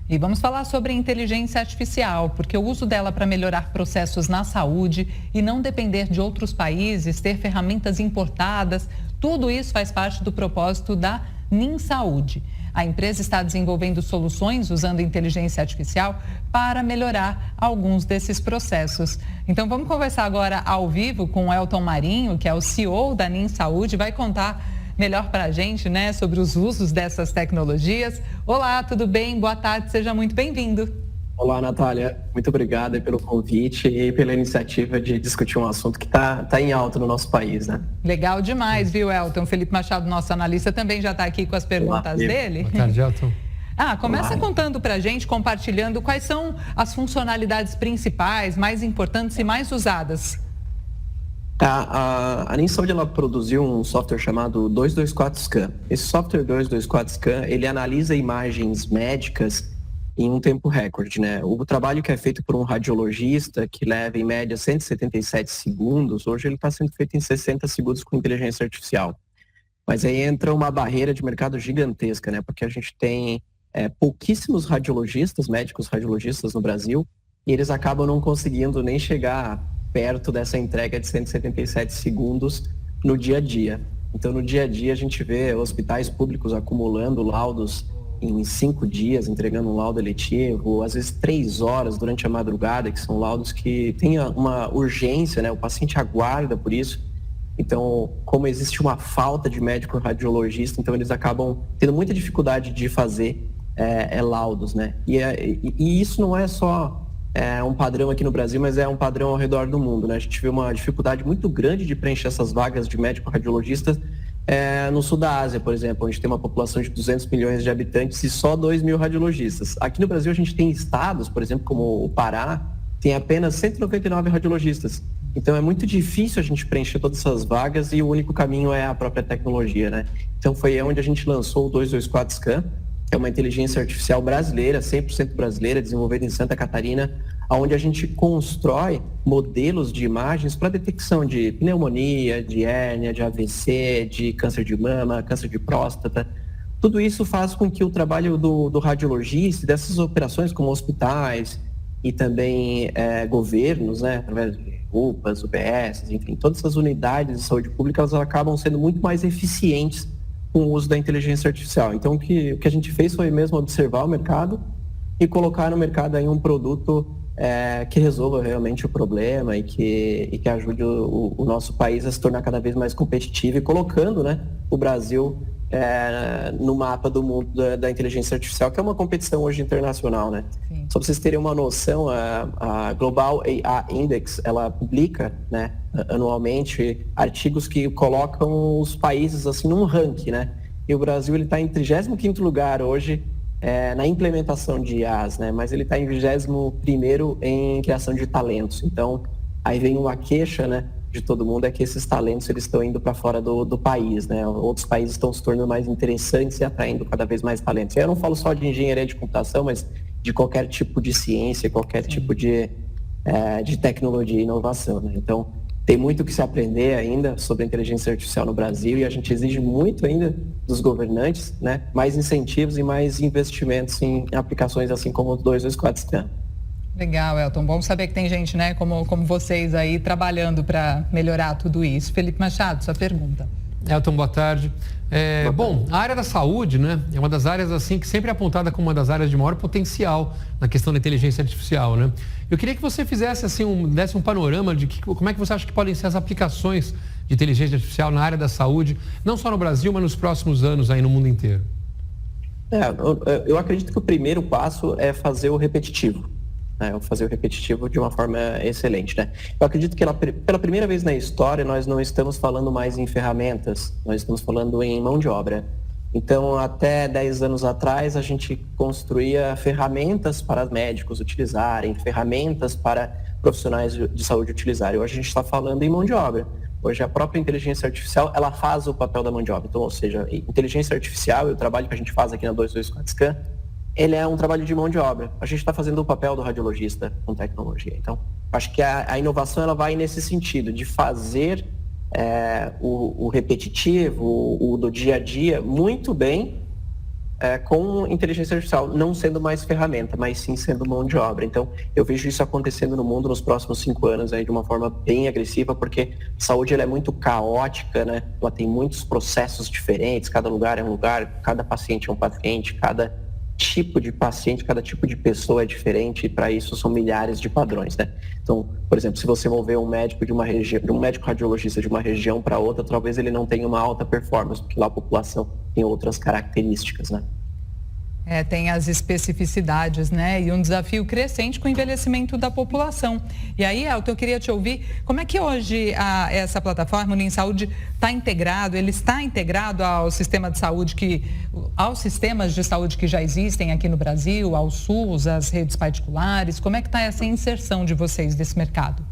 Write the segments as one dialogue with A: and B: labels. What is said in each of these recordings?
A: E vamos falar sobre inteligência artificial, porque o uso dela para melhorar processos na saúde e não depender de outros países, ter ferramentas importadas, tudo isso faz parte do propósito da NIM Saúde. A empresa está desenvolvendo soluções usando inteligência artificial para melhorar alguns desses processos. Então vamos conversar agora ao vivo com o Elton Marinho, que é o CEO da NIM Saúde, vai contar melhor para a gente, né, sobre os usos dessas tecnologias. Olá, tudo bem? Boa tarde, seja muito bem-vindo.
B: Olá, Natália. Muito obrigado pelo convite e pela iniciativa de discutir um assunto que tá em alta no nosso país, né?
A: Legal demais, viu, Elton? Felipe Machado, nosso analista, também já está aqui com as perguntas dele.
C: Boa tarde, Elton.
A: Começa contando para a gente, compartilhando quais são as funcionalidades principais, mais importantes e mais usadas.
B: A NIM Saúde, ela produziu um software chamado 224Scan. Esse software 224Scan, ele analisa imagens médicas em um tempo recorde, né? O trabalho que é feito por um radiologista, que leva em média 177 segundos, hoje ele está sendo feito em 60 segundos com inteligência artificial. Mas aí entra uma barreira de mercado gigantesca, né? Porque a gente tem pouquíssimos radiologistas, médicos radiologistas no Brasil, e eles acabam não conseguindo nem chegar perto dessa entrega de 177 segundos no dia a dia. Então, no dia a dia, a gente vê hospitais públicos acumulando laudos em 5 dias, entregando um laudo eletivo, às vezes 3 horas durante a madrugada, que são laudos que têm uma urgência, né? O paciente aguarda por isso. Então, como existe uma falta de médico radiologista, então eles acabam tendo muita dificuldade de fazer laudos, né? E isso não é só um padrão aqui no Brasil, mas é um padrão ao redor do mundo, né? A gente vê uma dificuldade muito grande de preencher essas vagas de médico radiologista no sul da Ásia, por exemplo, onde tem uma população de 200 milhões de habitantes e só 2.000 radiologistas. Aqui no Brasil a gente tem estados, por exemplo, como o Pará, tem apenas 199 radiologistas. Então é muito difícil a gente preencher todas essas vagas e o único caminho é a própria tecnologia, né? Então foi onde a gente lançou o 224Scan, que é uma inteligência artificial brasileira, 100% brasileira, desenvolvida em Santa Catarina, onde a gente constrói modelos de imagens para detecção de pneumonia, de hérnia, de AVC, de câncer de mama, câncer de próstata. Tudo isso faz com que o trabalho do radiologista, dessas operações como hospitais e também governos, né, através de UPAs, UBS, enfim, todas essas unidades de saúde pública, elas acabam sendo muito mais eficientes com o uso da inteligência artificial. Então, o que a gente fez foi mesmo observar o mercado e colocar no mercado aí um produto que resolva realmente o problema e que ajude o nosso país a se tornar cada vez mais competitivo e colocando, né, o Brasil no mapa do mundo da inteligência artificial, que é uma competição hoje internacional, né? Sim. Só para vocês terem uma noção, a Global AI Index, ela publica, né, anualmente artigos que colocam os países assim num ranking, né? E o Brasil ele está em 35º lugar hoje na implementação de IAs, né? Mas ele está em 21º em criação de talentos. Então, aí vem uma queixa, né, de todo mundo, é que esses talentos eles estão indo para fora do país, né? Outros países estão se tornando mais interessantes e atraindo cada vez mais talentos. Eu não falo só de engenharia de computação, mas de qualquer tipo de ciência, qualquer tipo de tecnologia e inovação, né? Então, tem muito que se aprender ainda sobre a inteligência artificial no Brasil e a gente exige muito ainda dos governantes, né, mais incentivos e mais investimentos em aplicações assim como o 224Scan.
A: Legal, Elton. Bom saber que tem gente, né, como vocês aí, trabalhando para melhorar tudo isso. Felipe Machado, sua pergunta.
C: Elton, boa tarde. Bom, a área da saúde, né, é uma das áreas assim que sempre é apontada como uma das áreas de maior potencial na questão da inteligência artificial, né? Eu queria que você fizesse assim desse um panorama de como é que você acha que podem ser as aplicações de inteligência artificial na área da saúde, não só no Brasil, mas nos próximos anos aí no mundo inteiro.
B: Eu acredito que o primeiro passo é fazer o repetitivo. Fazer o repetitivo de uma forma excelente, né? Eu acredito que pela primeira vez na história nós não estamos falando mais em ferramentas, nós estamos falando em mão de obra. Então, até 10 anos atrás, a gente construía ferramentas para médicos utilizarem, ferramentas para profissionais de saúde utilizarem. Hoje a gente está falando em mão de obra. Hoje a própria inteligência artificial, ela faz o papel da mão de obra. Então, ou seja, inteligência artificial e o trabalho que a gente faz aqui na 224Scan, ele é um trabalho de mão de obra. A gente está fazendo o papel do radiologista com tecnologia. Então, acho que a inovação ela vai nesse sentido, de fazer o repetitivo, o do dia a dia, muito bem, com inteligência artificial não sendo mais ferramenta, mas sim sendo mão de obra. Então, eu vejo isso acontecendo no mundo nos próximos 5 anos aí, de uma forma bem agressiva, porque a saúde ela é muito caótica, né? Ela tem muitos processos diferentes, cada lugar é um lugar, cada paciente é um paciente, cada tipo de paciente, cada tipo de pessoa é diferente, e para isso são milhares de padrões, né? Então, por exemplo, se você mover um médico de uma região, um médico radiologista de uma região para outra, talvez ele não tenha uma alta performance, porque lá a população tem outras características, né?
A: Tem as especificidades, né? E um desafio crescente com o envelhecimento da população. E aí, Elton, eu queria te ouvir, como é que hoje essa plataforma, o Ninsaúde, está integrado, ele está integrado ao sistema de saúde aos sistemas de saúde que já existem aqui no Brasil, ao SUS, às redes particulares? Como é que está essa inserção de vocês desse mercado?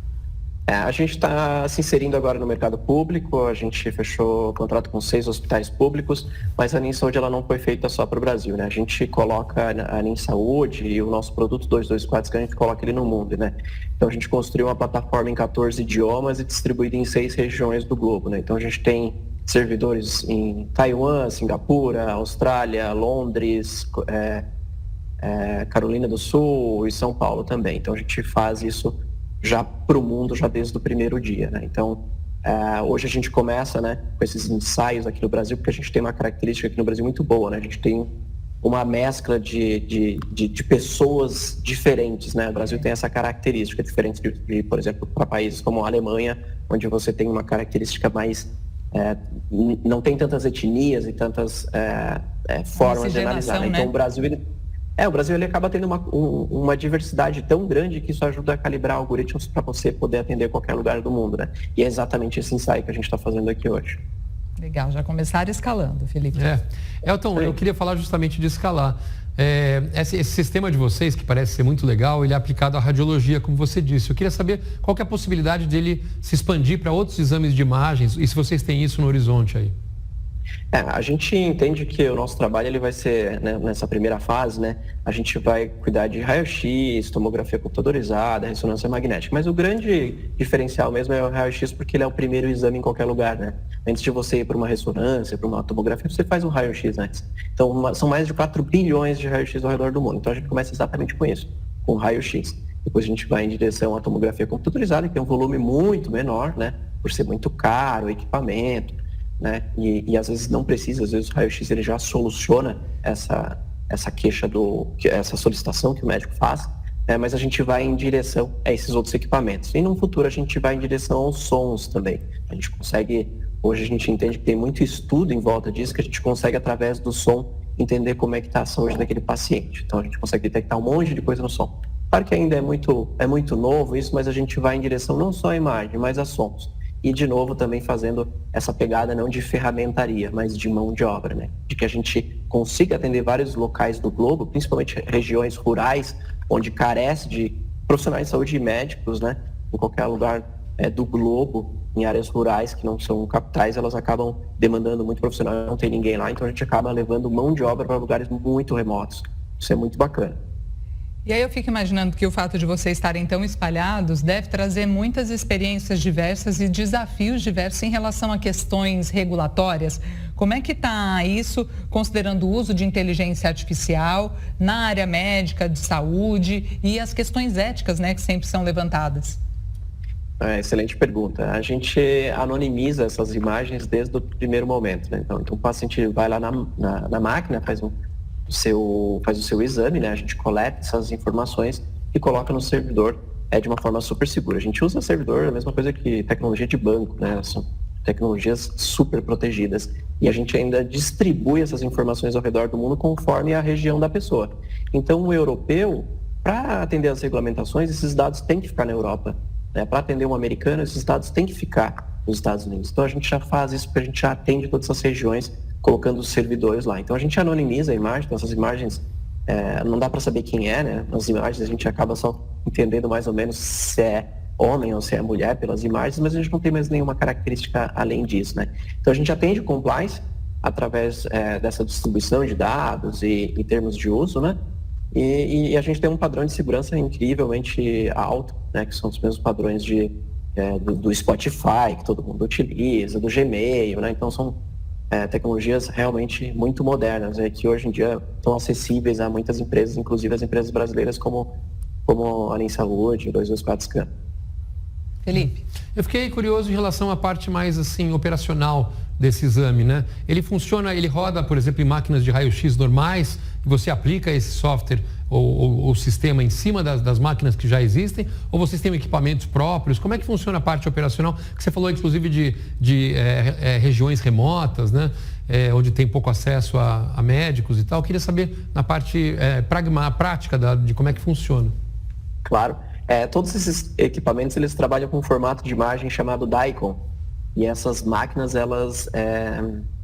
B: A gente está se inserindo agora no mercado público, a gente fechou contrato com 6 hospitais públicos, mas a Ninsaúde ela não foi feita só para o Brasil, né? A gente coloca a Ninsaúde e o nosso produto 224, a gente coloca ele no mundo, né? Então a gente construiu uma plataforma em 14 idiomas e distribuída em 6 regiões do globo, né? Então a gente tem servidores em Taiwan, Singapura, Austrália, Londres, Carolina do Sul e São Paulo também. Então a gente faz isso já para o mundo, já desde o primeiro dia, né? Então, hoje a gente começa, né, com esses ensaios aqui no Brasil, porque a gente tem uma característica aqui no Brasil muito boa, né? A gente tem uma mescla de pessoas diferentes, né? O Brasil tem essa característica diferente por exemplo, para países como a Alemanha, onde você tem uma característica mais... não tem tantas etnias e tantas formas de analisar, né? Então, o Brasil... O Brasil ele acaba tendo uma diversidade tão grande que isso ajuda a calibrar algoritmos para você poder atender qualquer lugar do mundo, né? E é exatamente esse ensaio que a gente está fazendo aqui hoje.
A: Legal, já começaram escalando, Felipe.
C: Elton, eu queria falar justamente de escalar. Esse sistema de vocês, que parece ser muito legal, ele é aplicado à radiologia, como você disse. Eu queria saber qual que é a possibilidade dele se expandir para outros exames de imagens e se vocês têm isso no horizonte aí.
B: A gente entende que o nosso trabalho ele vai ser, né, nessa primeira fase, né, a gente vai cuidar de raio-x, tomografia computadorizada, ressonância magnética, mas o grande diferencial mesmo é o raio-x porque ele é o primeiro exame em qualquer lugar, né? Antes de você ir para uma ressonância, para uma tomografia, você faz um raio-x antes. Então, são mais de 4 bilhões de raio-x ao redor do mundo, então a gente começa exatamente com isso, com raio-x. Depois a gente vai em direção à tomografia computadorizada, que tem um volume muito menor, né, por ser muito caro, o equipamento, né? E às vezes não precisa, às vezes o raio-x ele já soluciona essa queixa, essa solicitação que o médico faz, mas a gente vai em direção a esses outros equipamentos. E no futuro a gente vai em direção aos sons também. A gente consegue, hoje a gente entende que tem muito estudo em volta disso, que a gente consegue através do som entender como é que está a saúde daquele paciente. Então a gente consegue detectar um monte de coisa no som. Claro que ainda é muito novo isso, mas a gente vai em direção não só à imagem, mas a sons. E, de novo, também fazendo essa pegada não de ferramentaria, mas de mão de obra, né? De que a gente consiga atender vários locais do globo, principalmente regiões rurais, onde carece de profissionais de saúde e médicos, né? Em qualquer lugar do globo, em áreas rurais que não são capitais, elas acabam demandando muito profissional, não tem ninguém lá, então a gente acaba levando mão de obra para lugares muito remotos. Isso é muito bacana.
A: E aí eu fico imaginando que o fato de vocês estarem tão espalhados deve trazer muitas experiências diversas e desafios diversos em relação a questões regulatórias. Como é que está isso, considerando o uso de inteligência artificial na área médica, de saúde e as questões éticas, né, que sempre são levantadas?
B: Excelente pergunta. A gente anonimiza essas imagens desde o primeiro momento, né? Então o paciente vai lá na máquina, faz o seu exame, né? A gente coleta essas informações e coloca no servidor de uma forma super segura. A gente usa servidor, a mesma coisa que tecnologia de banco, né? São tecnologias super protegidas. E a gente ainda distribui essas informações ao redor do mundo conforme a região da pessoa. Então, o europeu, para atender as regulamentações, esses dados têm que ficar na Europa, né? Para atender um americano, esses dados têm que ficar nos Estados Unidos. Então, a gente já faz isso porque a gente já atende todas essas regiões colocando os servidores lá. Então a gente anonimiza a imagem, então essas imagens não dá para saber quem é, né? Nas imagens a gente acaba só entendendo mais ou menos se é homem ou se é mulher pelas imagens, mas a gente não tem mais nenhuma característica além disso, né? Então a gente atende o compliance através dessa distribuição de dados e termos de uso, né? E a gente tem um padrão de segurança incrivelmente alto, né? Que são os mesmos padrões do Spotify, que todo mundo utiliza, do Gmail, né? Então são tecnologias realmente muito modernas, que hoje em dia estão acessíveis a muitas empresas, inclusive as empresas brasileiras como a Alin Saúde, 224Scan.
A: Felipe.
C: Eu fiquei curioso em relação à parte mais assim operacional desse exame, né? Ele funciona, ele roda, por exemplo, em máquinas de raio-x normais, e você aplica esse software ou sistema em cima das máquinas que já existem, ou vocês têm equipamentos próprios? Como é que funciona a parte operacional? Que você falou, inclusive, de regiões remotas, né? Onde tem pouco acesso a médicos e tal. Eu queria saber na parte prática de como é que funciona.
B: Claro. Todos esses equipamentos, eles trabalham com um formato de imagem chamado DICOM. E essas máquinas, elas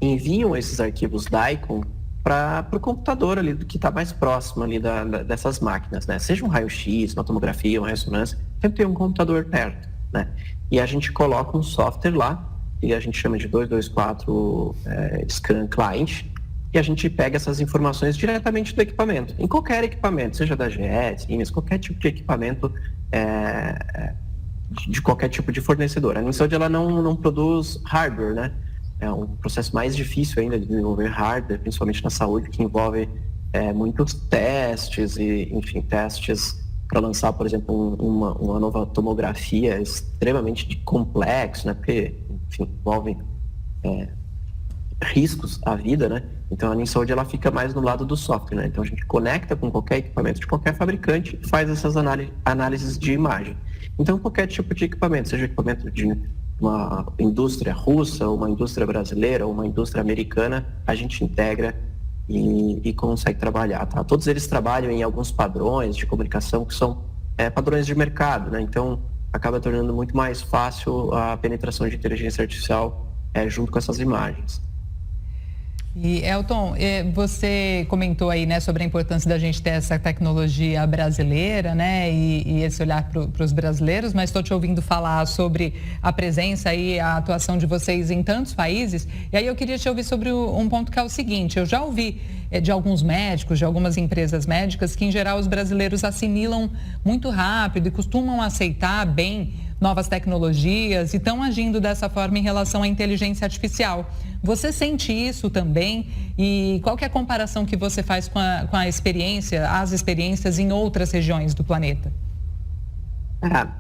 B: enviam esses arquivos DICOM para o computador ali, que está mais próximo ali dessas máquinas, né? Seja um raio-x, uma tomografia, uma ressonância, sempre tem um computador perto, né? E a gente coloca um software lá, e a gente chama de 224 Scan Client, e a gente pega essas informações diretamente do equipamento, em qualquer equipamento, seja da GE, Siemens, qualquer tipo de equipamento, de qualquer tipo de fornecedor. A Ninsaúde, ela não produz hardware, né? É um processo mais difícil ainda de desenvolver hardware, principalmente na saúde, que envolve muitos testes e, enfim, testes para lançar, por exemplo, uma nova tomografia extremamente complexo, né? Porque, enfim, envolve riscos à vida, né? Então a Ninsaúde, ela fica mais no lado do software, né? Então a gente conecta com qualquer equipamento de qualquer fabricante e faz essas análises de imagem. Então qualquer tipo de equipamento, seja equipamento de uma indústria russa, uma indústria brasileira, uma indústria americana, a gente integra e consegue trabalhar, tá? Todos eles trabalham em alguns padrões de comunicação que são padrões de mercado, né? Então acaba tornando muito mais fácil a penetração de inteligência artificial junto com essas imagens.
A: E, Elton, você comentou aí, né, sobre a importância da gente ter essa tecnologia brasileira, né, e esse olhar para os brasileiros, mas estou te ouvindo falar sobre a presença e a atuação de vocês em tantos países, e aí eu queria te ouvir sobre um ponto que é o seguinte: eu já ouvi de alguns médicos, de algumas empresas médicas, que em geral os brasileiros assimilam muito rápido e costumam aceitar bem novas tecnologias e estão agindo dessa forma em relação à inteligência artificial. Você sente isso também? E qual que é a comparação que você faz com a experiência, as experiências em outras regiões do planeta?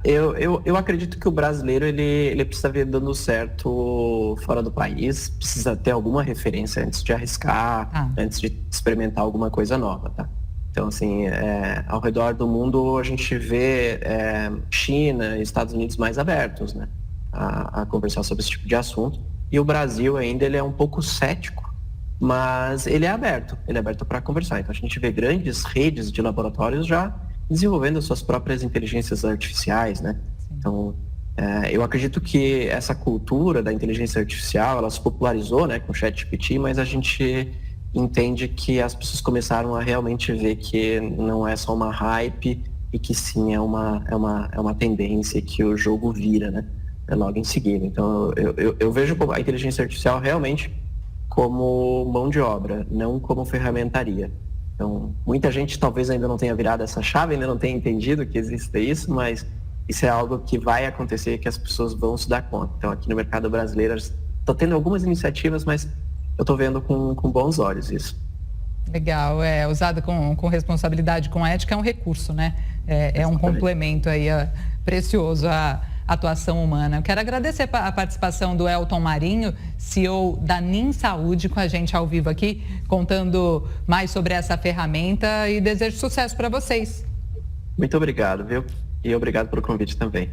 B: Eu acredito que o brasileiro ele precisa ver dando certo fora do país, precisa ter alguma referência antes de arriscar, antes de experimentar alguma coisa nova, tá? Então, assim, ao redor do mundo a gente vê China e Estados Unidos mais abertos, né, a conversar sobre esse tipo de assunto. E o Brasil ainda ele é um pouco cético, mas ele é aberto para conversar. Então a gente vê grandes redes de laboratórios já desenvolvendo as suas próprias inteligências artificiais, né? Então, eu acredito que essa cultura da inteligência artificial, ela se popularizou, né, com o ChatGPT, mas a gente entende que as pessoas começaram a realmente ver que não é só uma hype e que sim é uma tendência que o jogo vira, né? Logo em seguida. Então, eu vejo a inteligência artificial realmente como mão de obra, não como ferramentaria. Então, muita gente talvez ainda não tenha virado essa chave, ainda não tenha entendido que existe isso, mas isso é algo que vai acontecer, que as pessoas vão se dar conta. Então, aqui no mercado brasileiro, estou tendo algumas iniciativas, mas eu estou vendo com bons olhos isso.
A: Legal, usado com responsabilidade, com ética, é um recurso, né? É um complemento aí precioso à atuação humana. Eu quero agradecer a participação do Elton Marinho, CEO da Ninsaúde, com a gente ao vivo aqui, contando mais sobre essa ferramenta, e desejo sucesso para vocês.
B: Muito obrigado, viu? E obrigado pelo convite também.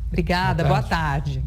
A: Obrigada, boa tarde.